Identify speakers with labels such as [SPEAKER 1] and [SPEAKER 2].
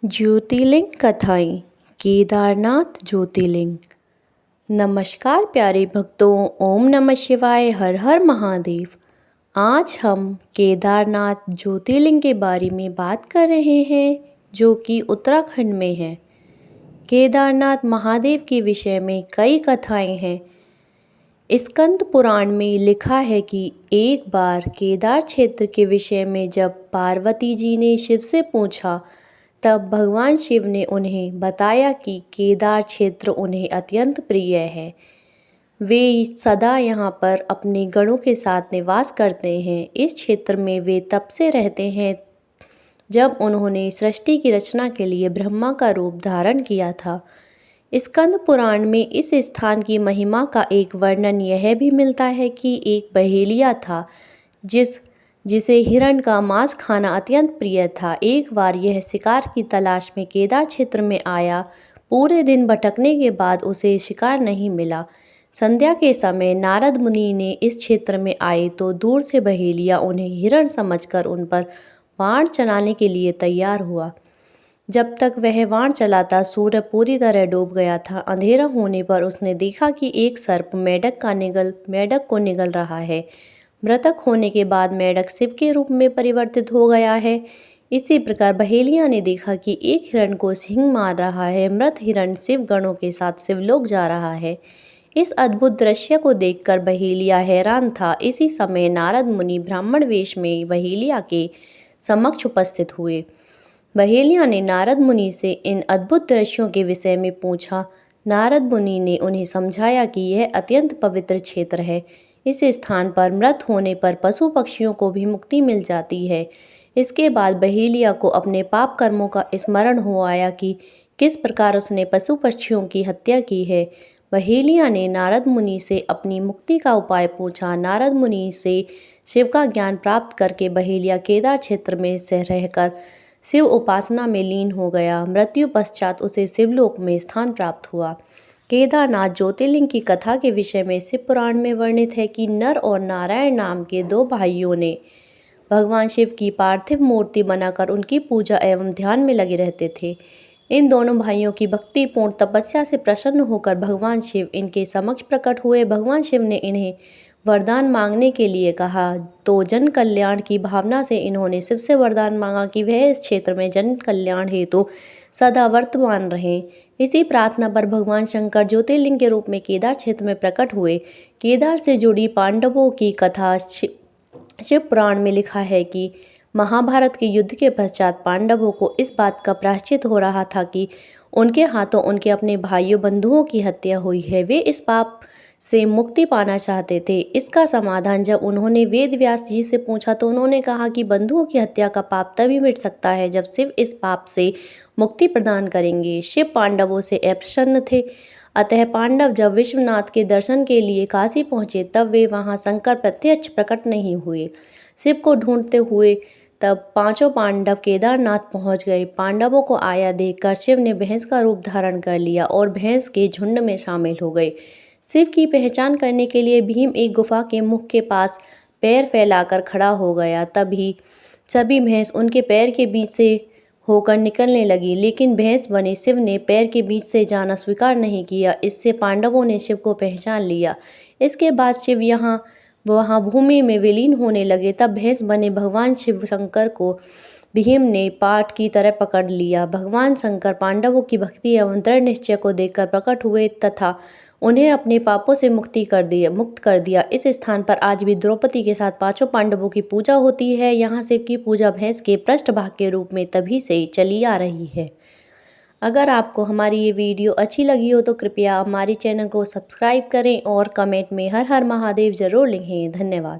[SPEAKER 1] ज्योतिर्लिंग कथाएं केदारनाथ ज्योतिर्लिंग। नमस्कार प्यारे भक्तों, ओम नमः शिवाय, हर हर महादेव। आज हम केदारनाथ ज्योतिर्लिंग के बारे में बात कर रहे हैं जो कि उत्तराखंड में है। केदारनाथ महादेव के विषय में कई कथाएं हैं। स्कंद पुराण में लिखा है कि एक बार केदार क्षेत्र के विषय में जब पार्वती जी ने शिव से पूछा तब भगवान शिव ने उन्हें बताया कि केदार क्षेत्र उन्हें अत्यंत प्रिय है। वे सदा यहाँ पर अपने गणों के साथ निवास करते हैं। इस क्षेत्र में वे तब से रहते हैं जब उन्होंने सृष्टि की रचना के लिए ब्रह्मा का रूप धारण किया था। स्कंद पुराण में इस स्थान की महिमा का एक वर्णन यह भी मिलता है कि एक बहेलिया था जिसे हिरण का मांस खाना अत्यंत प्रिय था। एक बार यह शिकार की तलाश में केदार क्षेत्र में आया। पूरे दिन भटकने के बाद उसे शिकार नहीं मिला। संध्या के समय नारद मुनि ने इस क्षेत्र में आए तो दूर से बहेलिया उन्हें हिरण समझकर उन पर बाण चलाने के लिए तैयार हुआ। जब तक वह बाण चलाता सूर्य पूरी तरह डूब गया था। अंधेरा होने पर उसने देखा कि एक सर्प मेढक को निगल रहा है। मृतक होने के बाद मेढक शिव के रूप में परिवर्तित हो गया है। इसी प्रकार बहेलिया ने देखा कि एक हिरण को सिंह मार रहा है। मृत हिरण शिव गणों के साथ शिवलोक जा रहा है। इस अद्भुत दृश्य को देखकर बहेलिया हैरान था। इसी समय नारद मुनि ब्राह्मण वेश में बहेलिया के समक्ष उपस्थित हुए। बहेलिया ने नारद मुनि से इन अद्भुत दृश्यों के विषय में पूछा। नारद मुनि ने उन्हें समझाया कि यह अत्यंत पवित्र क्षेत्र है। इस स्थान पर मृत होने पर पशु पक्षियों को भी मुक्ति मिल जाती है। इसके बाद बहेलिया को अपने पाप कर्मों का स्मरण हो आया कि किस प्रकार उसने पशु पक्षियों की हत्या की है। बहेलिया ने नारद मुनि से अपनी मुक्ति का उपाय पूछा। नारद मुनि से शिव का ज्ञान प्राप्त करके बहेलिया केदार क्षेत्र में से रहकर शिव उपासना में लीन हो गया। मृत्यु पश्चात उसे शिवलोक में स्थान प्राप्त हुआ। केदारनाथ ज्योतिर्लिंग की कथा के विषय में शिव पुराण में वर्णित है कि नर और नारायण नाम के दो भाइयों ने भगवान शिव की पार्थिव मूर्ति बनाकर उनकी पूजा एवं ध्यान में लगे रहते थे। इन दोनों भाइयों की भक्तिपूर्ण तपस्या से प्रसन्न होकर भगवान शिव इनके समक्ष प्रकट हुए। भगवान शिव ने इन्हें वरदान मांगने के लिए कहा तो जन कल्याण की भावना से इन्होंने शिव से वरदान मांगा कि वह इस क्षेत्र में जन कल्याण हेतु सदा वर्तमान रहें। इसी प्रार्थना पर भगवान शंकर ज्योतिर्लिंग के रूप में केदार क्षेत्र में प्रकट हुए। केदार से जुड़ी पांडवों की कथा शिव पुराण में लिखा है कि महाभारत के युद्ध के पश्चात पांडवों को इस बात का प्रायश्चित हो रहा था कि उनके हाथों उनके अपने भाइयों बंधुओं की हत्या हुई है। वे इस पाप से मुक्ति पाना चाहते थे। इसका समाधान जब उन्होंने वेद व्यास जी से पूछा तो उन्होंने कहा कि बंधुओं की हत्या का पाप तभी मिट सकता है जब शिव इस पाप से मुक्ति प्रदान करेंगे। शिव पांडवों से अप्रसन्न थे। अतः पांडव जब विश्वनाथ के दर्शन के लिए काशी पहुंचे तब वे वहां शंकर प्रत्यक्ष प्रकट नहीं हुए। शिव को ढूंढते हुए तब पांचों पांडव केदारनाथ पहुंच गए। पांडवों को आया देखकर शिव ने भैंस का रूप धारण कर लिया और भैंस के झुंड में शामिल हो गए। शिव की पहचान करने के लिए भीम एक गुफा के मुख के पास पैर फैलाकर खड़ा हो गया। तभी सभी भैंस उनके पैर के बीच से होकर निकलने लगी, लेकिन भैंस बने शिव ने पैर के बीच से जाना स्वीकार नहीं किया। इससे पांडवों ने शिव को पहचान लिया। इसके बाद शिव वहाँ भूमि में विलीन होने लगे। तब भैंस बने भगवान शिव शंकर को भीम ने पाठ की तरह पकड़ लिया। भगवान शंकर पांडवों की भक्ति एवं दृढ़ निश्चय को देखकर प्रकट हुए तथा उन्हें अपने पापों से मुक्त कर दिया। इस स्थान पर आज भी द्रौपदी के साथ पांचों पांडवों की पूजा होती है। यहाँ शिव की पूजा भैंस के पृष्ठभाग के रूप में तभी से चली आ रही है। अगर आपको हमारी ये वीडियो अच्छी लगी हो तो कृपया हमारे चैनल को सब्सक्राइब करें और कमेंट में हर हर महादेव जरूर लिखें। धन्यवाद।